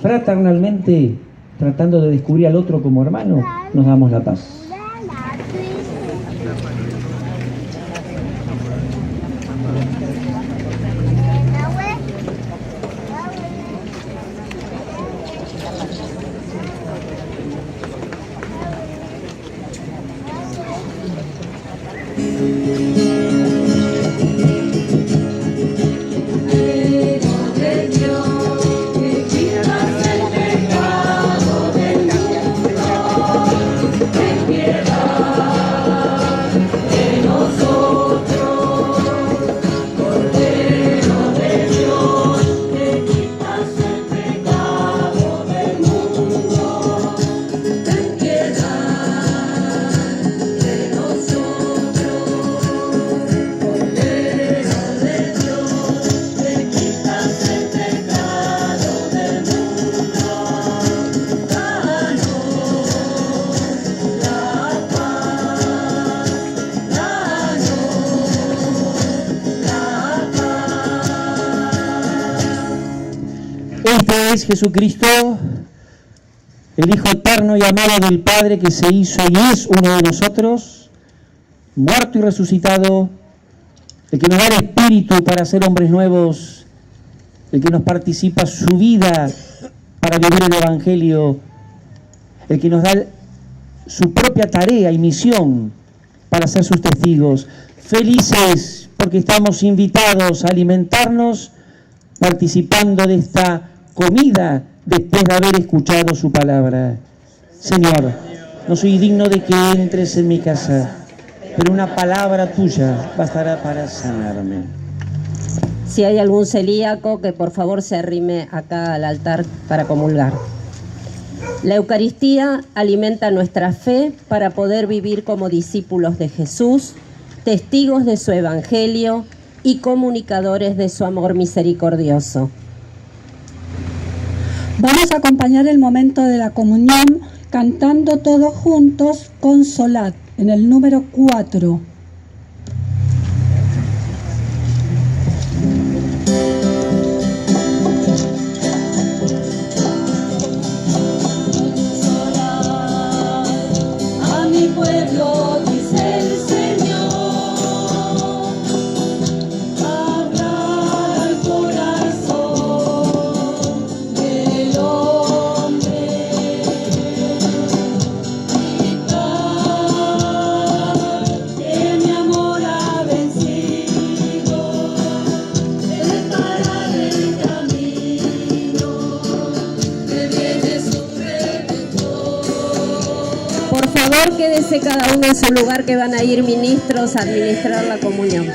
Speaker 1: fraternalmente, tratando de descubrir al otro como hermano, nos damos la paz. es Jesucristo, el Hijo eterno y amado del Padre, que se hizo y es uno de nosotros, muerto y resucitado, el que nos da el Espíritu para ser hombres nuevos, el que nos participa su vida para vivir el Evangelio, el que nos da su propia tarea y misión para ser sus testigos. Felices porque estamos invitados a alimentarnos participando de esta comida después de haber escuchado su palabra. Señor, no soy digno de que entres en mi casa, pero una palabra tuya bastará para sanarme.
Speaker 3: Si hay algún celíaco, que por favor se arrime acá al altar para comulgar. La Eucaristía alimenta nuestra fe para poder vivir como discípulos de Jesús, testigos de su Evangelio y comunicadores de su amor misericordioso.
Speaker 2: Vamos a acompañar el momento de la comunión cantando todos juntos Consolad, en el número 4.
Speaker 11: A mi pueblo, dice el Señor, habla al corazón del hombre, gritar que mi amor ha vencido, preparar el camino, que viene su redentor.
Speaker 3: Por favor, quédese cada uno en su lugar, que van a ir ministros a administrar la comunión.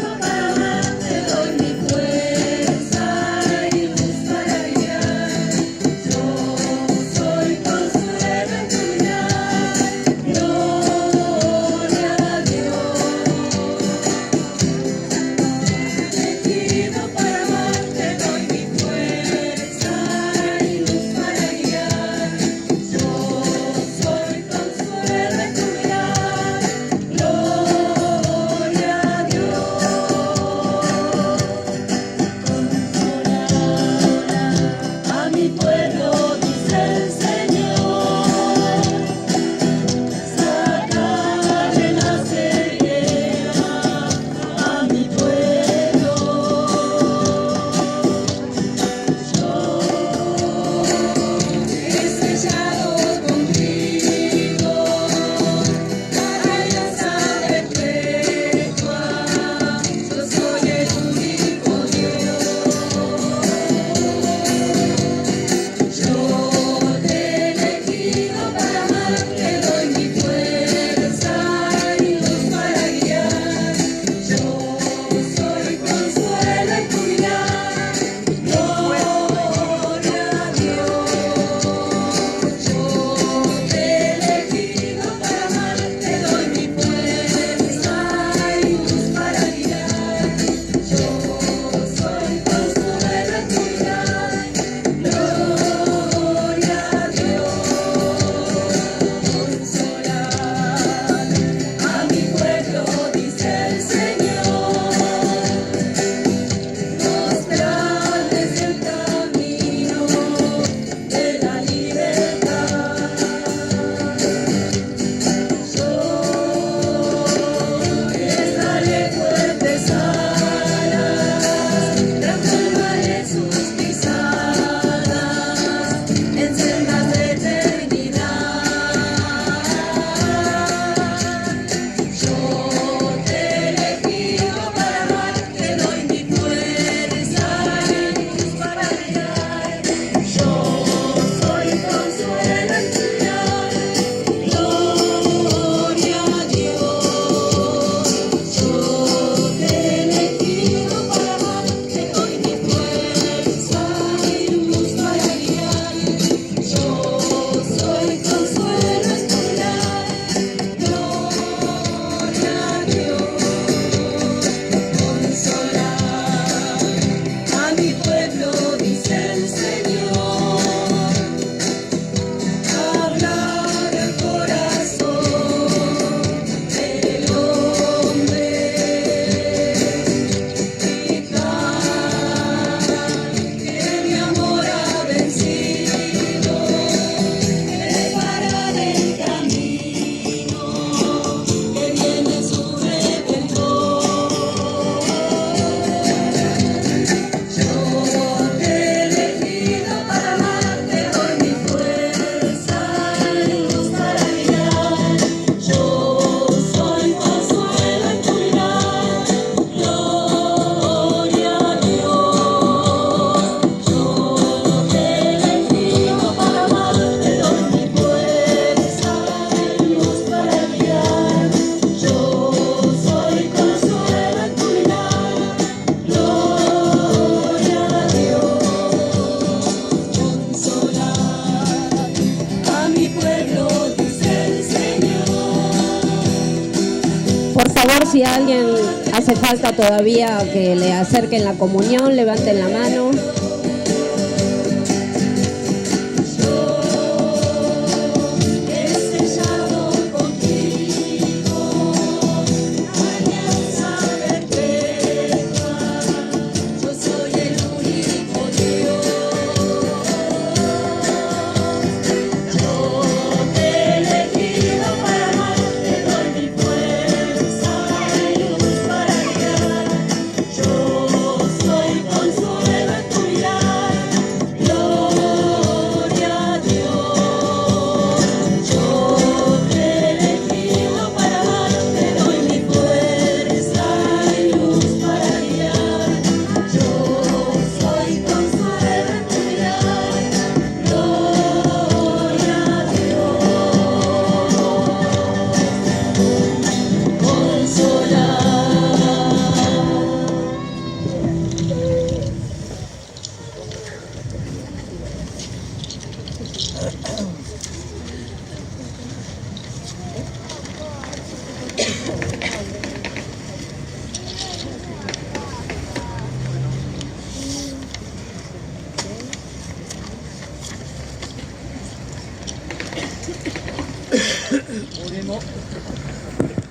Speaker 3: Por favor, si a alguien hace falta todavía que le acerquen la comunión, levanten la mano.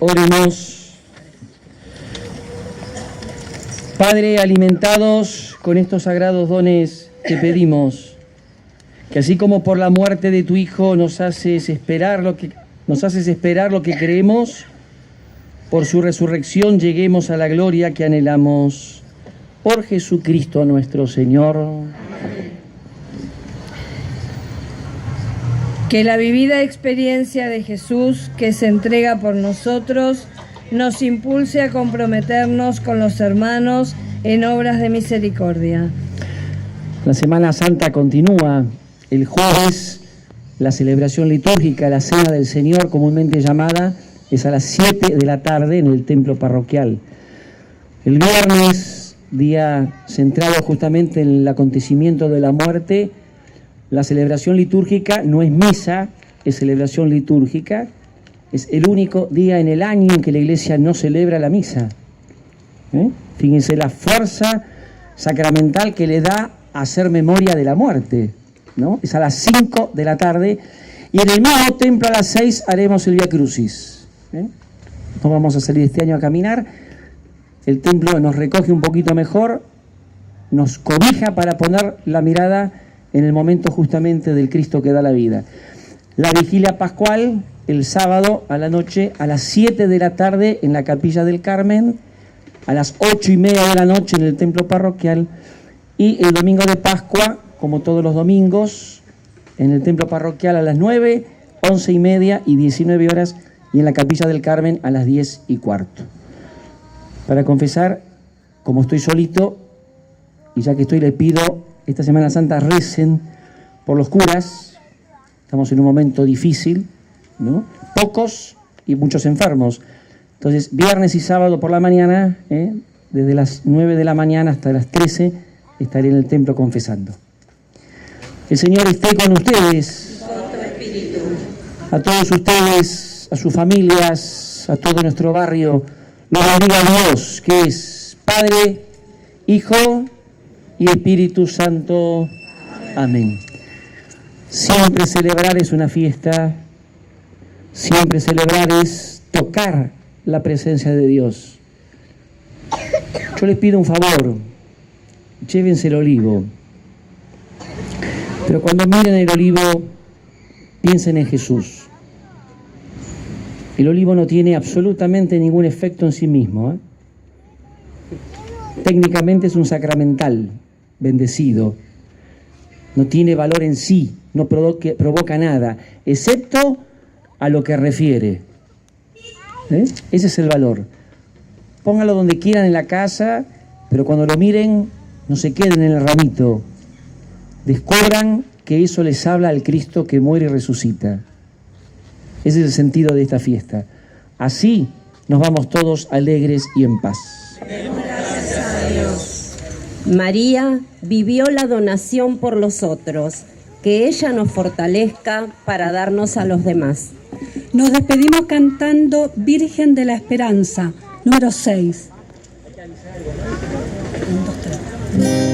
Speaker 1: Oremos. Padre, alimentados con estos sagrados dones, te pedimos que así como por la muerte de tu Hijo nos haces esperar lo que creemos, por su resurrección lleguemos a la gloria que anhelamos. Por Jesucristo nuestro Señor.
Speaker 5: Que la vivida experiencia de Jesús, que se entrega por nosotros, nos impulse a comprometernos con los hermanos en obras de misericordia.
Speaker 1: La Semana Santa continúa. El jueves, la celebración litúrgica, la Cena del Señor, comúnmente llamada, es a las 7 de la tarde en el templo parroquial. El viernes, día centrado justamente en el acontecimiento de la muerte, la celebración litúrgica no es misa, es celebración litúrgica. Es el único día en el año en que la Iglesia no celebra la misa. Fíjense la fuerza sacramental que le da a hacer memoria de la muerte, ¿no? Es a las 5 de la tarde y en el mismo templo a las 6 haremos el Vía Crucis. No vamos a salir este año a caminar. El templo nos recoge un poquito mejor, nos cobija para poner la mirada en el momento justamente del Cristo que da la vida. La vigilia pascual, el sábado a la noche, a las 7 de la tarde en la Capilla del Carmen, a las 8:30 de la noche en el templo parroquial, y el domingo de Pascua, como todos los domingos, en el templo parroquial a las 9, 11:30 y 19 horas, y en la Capilla del Carmen a las 10:15. Para confesar, como estoy solito, y ya que estoy, les pido esta Semana Santa recen por los curas. Estamos en un momento difícil, ¿no? Pocos y muchos enfermos. Entonces, viernes y sábado por la mañana, desde las 9 de la mañana hasta las 13, estaré en el templo confesando. El Señor esté con ustedes, a todos ustedes, a sus familias, a todo nuestro barrio. Los bendiga Dios, que es Padre, Hijo y Espíritu Santo. Amén. Siempre celebrar es una fiesta, siempre celebrar es tocar la presencia de Dios. Yo les pido un favor, llévense el olivo, pero cuando miren el olivo, piensen en Jesús. El olivo no tiene absolutamente ningún efecto en sí mismo, Técnicamente es un sacramental, bendecido. No tiene valor en sí, no provoca nada, excepto a lo que refiere. Ese es el valor. Póngalo donde quieran en la casa, pero cuando lo miren, no se queden en el ramito. Descubran que eso les habla al Cristo que muere y resucita. Ese es el sentido de esta fiesta. Así nos vamos todos alegres y en paz.
Speaker 3: Gracias a Dios. María vivió la donación por los otros, que ella nos fortalezca para darnos a los demás.
Speaker 2: Nos despedimos cantando Virgen de la Esperanza, número 6. 1, 2, 3.